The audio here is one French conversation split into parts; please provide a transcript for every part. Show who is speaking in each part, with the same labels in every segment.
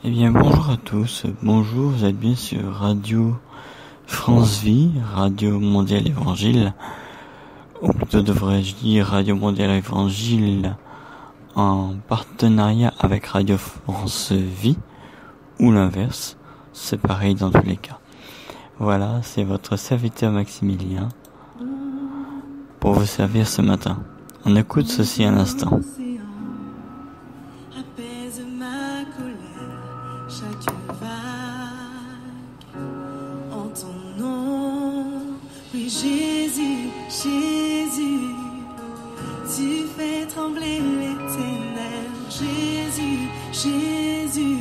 Speaker 1: Eh bien, bonjour à tous. Bonjour, vous êtes bien sur Radio France Vie, Radio Mondiale Évangile, ou plutôt devrais-je dire Radio Mondiale Évangile en partenariat avec Radio France Vie, ou l'inverse, c'est pareil dans tous les cas. Voilà, c'est votre serviteur Maximilien pour vous servir ce matin. On écoute ceci un instant.
Speaker 2: Apaise ma colère, chaque vague en ton nom. Oui, Jésus, Jésus, tu fais trembler les ténèbres. Jésus, Jésus,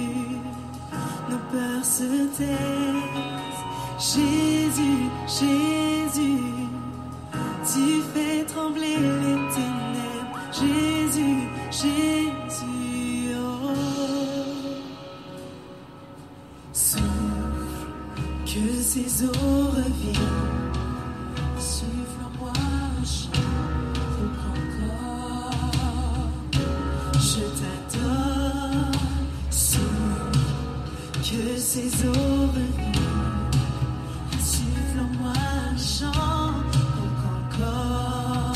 Speaker 2: nos peurs se taisent. Jésus, Jésus, tu fais trembler les ténèbres. Jésus, Jésus, oh. Souffle, que ces eaux reviennent. Souffle en moi un chant encore. Je t'adore. Souffle, que ces eaux reviennent. Souffle en moi un chant encore.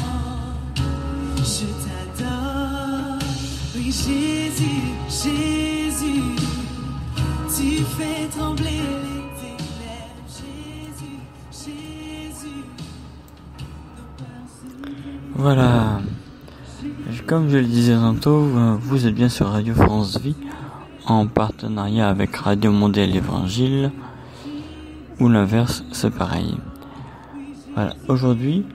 Speaker 2: Je t'adore. Oui, Jésus, Jésus, tu fais trembler les ténèbres. Jésus, Jésus, nos peurs se...
Speaker 1: Voilà. Comme je le disais tantôt, vous êtes bien sur Radio France Vie, en partenariat avec Radio Mondiale Évangile, ou l'inverse, c'est pareil. Voilà. Aujourd'hui,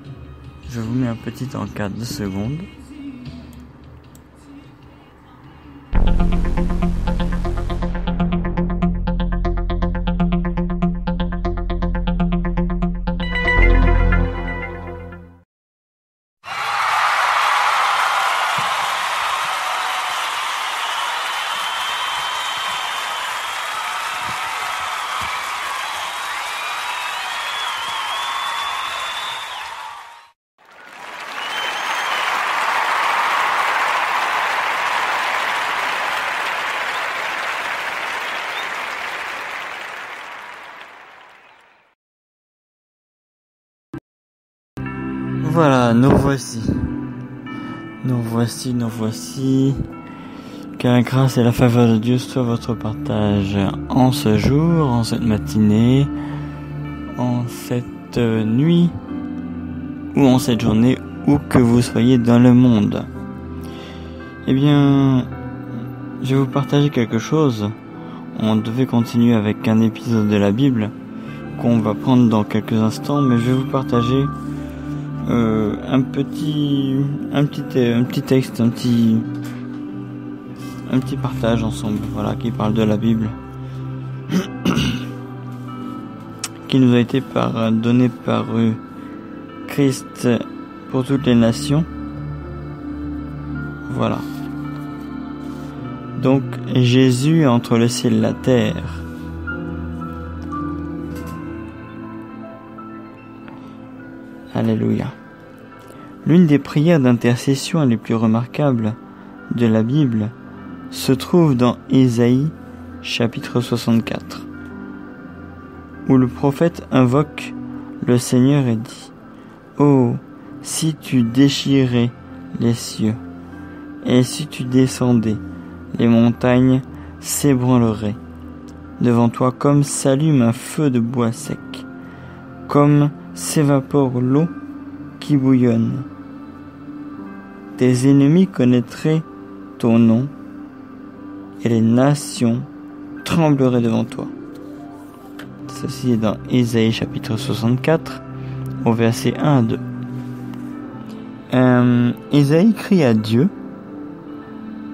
Speaker 1: je vous mets un petit encart de secondes. Voilà, nous voici. Que la grâce et la faveur de Dieu soient votre partage en ce jour, en cette matinée, en cette nuit, ou en cette journée, où que vous soyez dans le monde. Eh bien, je vais vous partager quelque chose. On devait continuer avec un épisode de la Bible qu'on va prendre dans quelques instants, mais je vais vous partager un petit texte, un petit partage ensemble, voilà, qui parle de la Bible, qui nous a été donné par Christ pour toutes les nations. Voilà. Donc, Jésus entre le ciel et la terre. Alléluia. L'une des prières d'intercession les plus remarquables de la Bible se trouve dans Ésaïe, chapitre 64, où le prophète invoque le Seigneur et dit : « Oh, si tu déchirais les cieux, et si tu descendais, les montagnes s'ébranleraient devant toi comme s'allume un feu de bois sec, comme s'évapore l'eau qui bouillonne. Tes ennemis connaîtraient ton nom, et les nations trembleraient devant toi. » Ceci est dans Ésaïe chapitre 64, au verset 1 à 2. Ésaïe crie à Dieu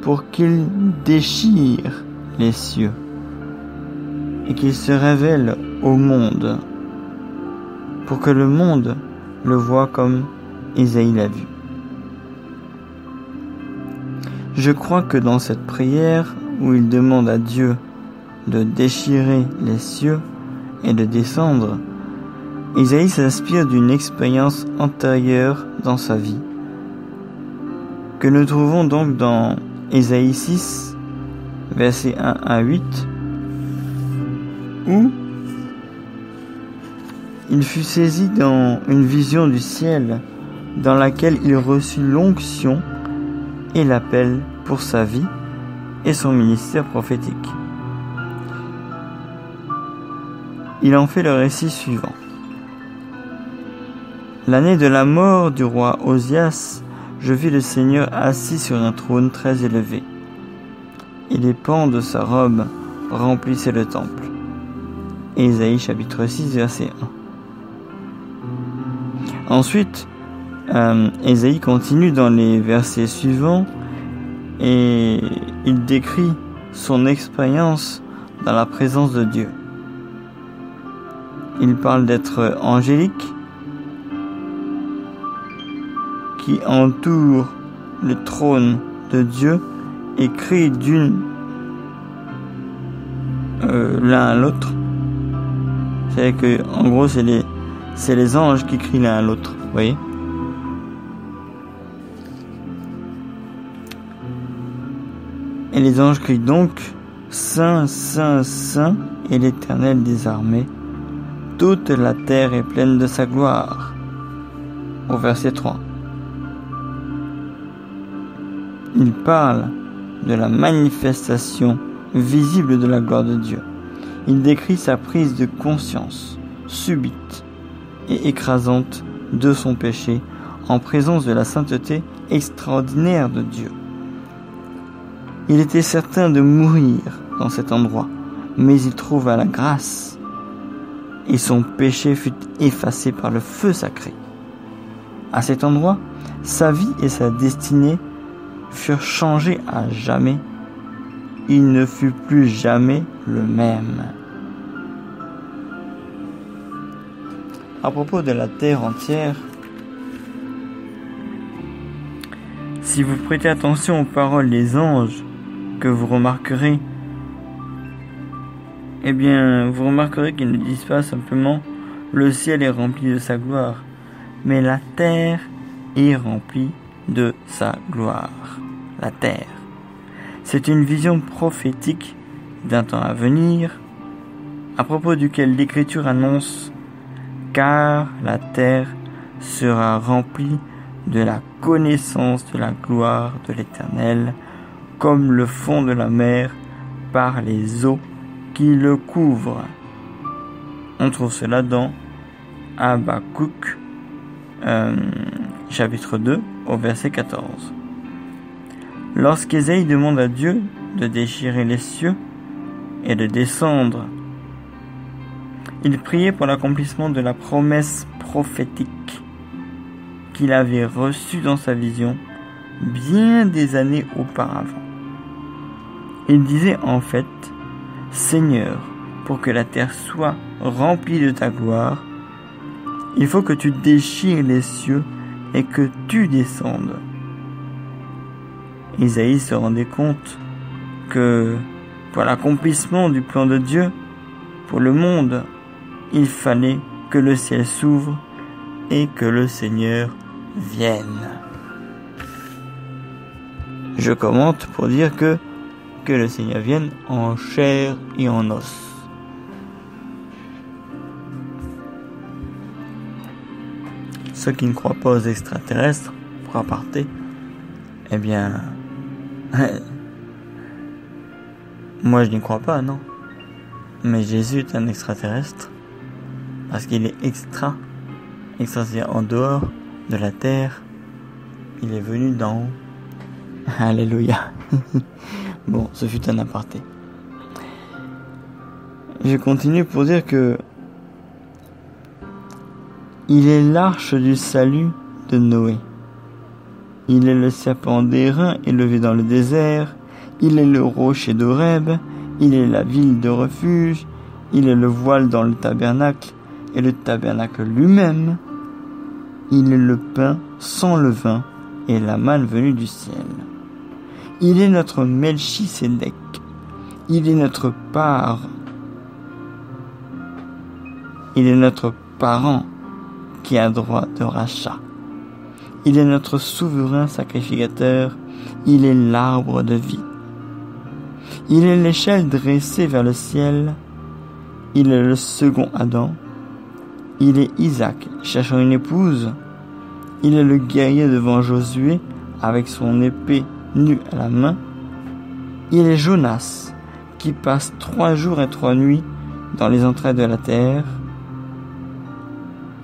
Speaker 1: pour qu'il déchire les cieux et qu'il se révèle au monde, pour que le monde le voie comme Ésaïe l'a vu. Je crois que dans cette prière où il demande à Dieu de déchirer les cieux et de descendre, Ésaïe s'inspire d'une expérience antérieure dans sa vie, que nous trouvons donc dans Ésaïe 6, versets 1 à 8, où il fut saisi dans une vision du ciel dans laquelle il reçut l'onction et l'appel pour sa vie et son ministère prophétique. Il en fait le récit suivant. L'année de la mort du roi Osias, je vis le Seigneur assis sur un trône très élevé, et les pans de sa robe remplissaient le temple. Ésaïe chapitre 6, verset 1. Ensuite, Ésaïe continue dans les versets suivants et il décrit son expérience dans la présence de Dieu. Il parle d'être angélique, qui entoure le trône de Dieu et crie l'un à l'autre. C'est que, en gros, c'est les anges qui crient l'un à l'autre, vous voyez. Et les anges crient donc, Saint, Saint, Saint est l'Éternel des armées. Toute la terre est pleine de sa gloire. Au verset 3. Il parle de la manifestation visible de la gloire de Dieu. Il décrit sa prise de conscience subite et écrasante de son péché en présence de la sainteté extraordinaire de Dieu. Il était certain de mourir dans cet endroit, mais il trouva la grâce et son péché fut effacé par le feu sacré. À cet endroit, sa vie et sa destinée furent changés à jamais. Il ne fut plus jamais le même. À propos de la terre entière, si vous prêtez attention aux paroles des anges, que vous remarquerez, vous remarquerez qu'ils ne disent pas simplement « le ciel est rempli de sa gloire », mais la terre est remplie de sa gloire. La terre. C'est une vision prophétique d'un temps à venir, à propos duquel l'Écriture annonce « car la terre sera remplie de la connaissance de la gloire de l'Éternel, comme le fond de la mer par les eaux qui le couvrent. » On trouve cela dans Habakkuk, chapitre 2, au verset 14. Lorsqu'Ésaïe demande à Dieu de déchirer les cieux et de descendre, il priait pour l'accomplissement de la promesse prophétique qu'il avait reçue dans sa vision bien des années auparavant. Il disait en fait, « Seigneur, pour que la terre soit remplie de ta gloire, il faut que tu déchires les cieux et que tu descendes. » Ésaïe se rendait compte que pour l'accomplissement du plan de Dieu pour le monde, il fallait que le ciel s'ouvre et que le Seigneur vienne. Je commente pour dire que le Seigneur vienne en chair et en os. Ceux qui ne croient pas aux extraterrestres, pour aparté, moi je n'y crois pas, non. Mais Jésus est un extraterrestre, parce qu'il est extra, c'est-à-dire en dehors de la terre. Il est venu d'en haut. Alléluia. Bon, ce fut un aparté. Je continue pour dire que il est l'arche du salut de Noé. Il est le serpent d'airain élevé dans le désert. Il est le rocher d'Horeb. Il est la ville de refuge. Il est le voile dans le tabernacle et le tabernacle lui-même. Il est le pain sans levain et la manne venue du ciel. Il est notre Melchisédek. Il est notre part. Il est notre parent qui a droit de rachat. Il est notre souverain sacrificateur. Il est l'arbre de vie. Il est l'échelle dressée vers le ciel. Il est le second Adam. Il est Isaac cherchant une épouse. Il est le guerrier devant Josué avec son épée nue à la main. Il est Jonas qui passe 3 jours et 3 nuits dans les entrailles de la terre.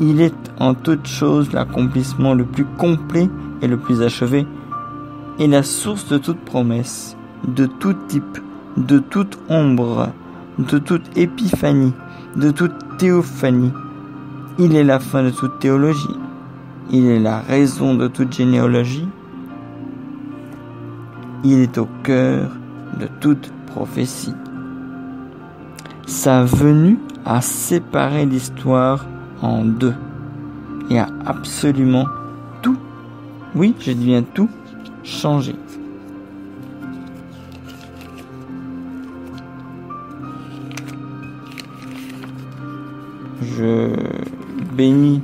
Speaker 1: Il est en toute chose l'accomplissement le plus complet et le plus achevé, et la source de toute promesse, de tout type, de toute ombre, de toute épiphanie, de toute théophanie. Il est la fin de toute théologie. Il est la raison de toute généalogie. Il est au cœur de toute prophétie. Sa venue a séparé l'histoire en deux et a absolument tout, oui, je dis bien tout, changé. Je bénis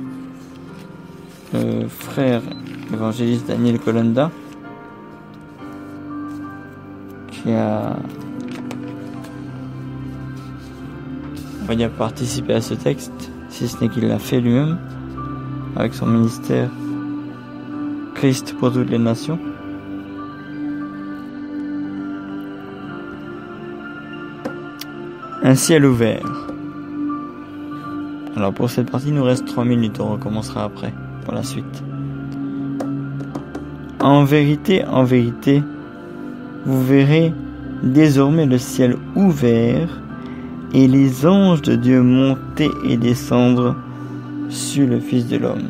Speaker 1: frère évangéliste Daniel Colenda qui a, on va dire, participé à ce texte, si ce n'est qu'il l'a fait lui-même avec son ministère Christ pour toutes les nations. Un ciel ouvert. Alors pour cette partie, il nous reste 3 minutes, on recommencera après pour la suite. En vérité, vous verrez désormais le ciel ouvert et les anges de Dieu monter et descendre sur le Fils de l'homme.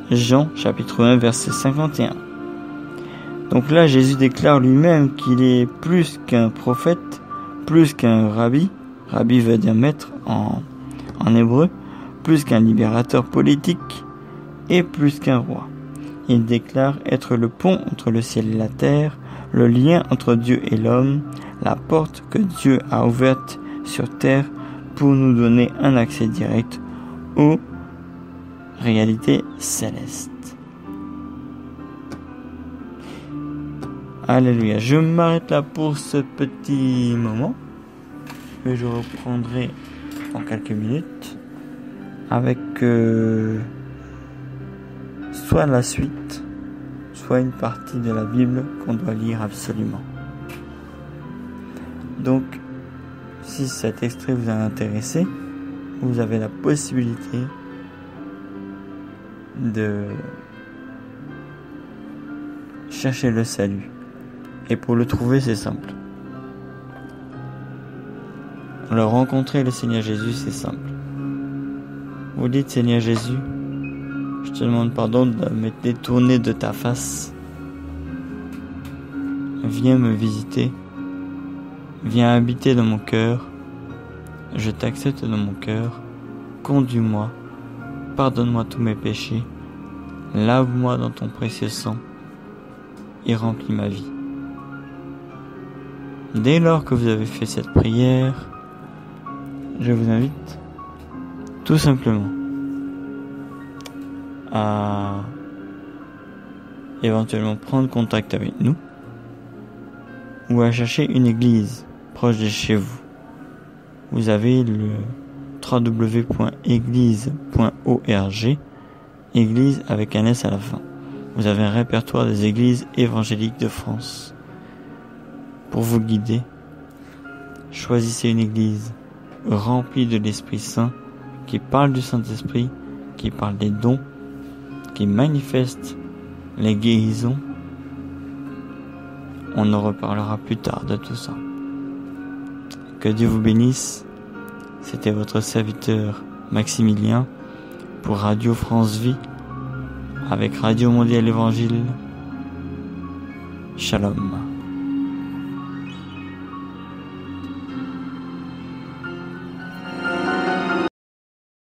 Speaker 1: Jean chapitre 1 verset 51. Donc là, Jésus déclare lui-même qu'il est plus qu'un prophète, plus qu'un rabbi. Rabbi veut dire maître en hébreu, plus qu'un libérateur politique et plus qu'un roi. Il déclare être le pont entre le ciel et la terre, le lien entre Dieu et l'homme, la porte que Dieu a ouverte sur terre pour nous donner un accès direct aux réalités célestes. Alléluia. Je m'arrête là pour ce petit moment. Et je reprendrai en quelques minutes avec soit la suite, soit une partie de la Bible qu'on doit lire absolument. Donc, si cet extrait vous a intéressé, vous avez la possibilité de chercher le salut. Et pour le trouver, c'est simple. Alors, rencontrer le Seigneur Jésus, c'est simple. Vous dites, Seigneur Jésus, je te demande pardon de me détourner de ta face. Viens me visiter. Viens habiter dans mon cœur. Je t'accepte dans mon cœur. Conduis-moi. Pardonne-moi tous mes péchés. Lave-moi dans ton précieux sang. Et remplis ma vie. Dès lors que vous avez fait cette prière, je vous invite tout simplement à éventuellement prendre contact avec nous ou à chercher une église proche de chez vous. Vous avez le www.église.org, église avec un S à la fin. Vous avez un répertoire des églises évangéliques de France. Pour vous guider, choisissez une église remplie de l'Esprit Saint, qui parle du Saint-Esprit, qui parle des dons, qui manifeste les guérisons. On en reparlera plus tard de tout ça. Que Dieu vous bénisse. C'était votre serviteur Maximilien pour Radio France Vie avec Radio Mondiale Évangile. Shalom.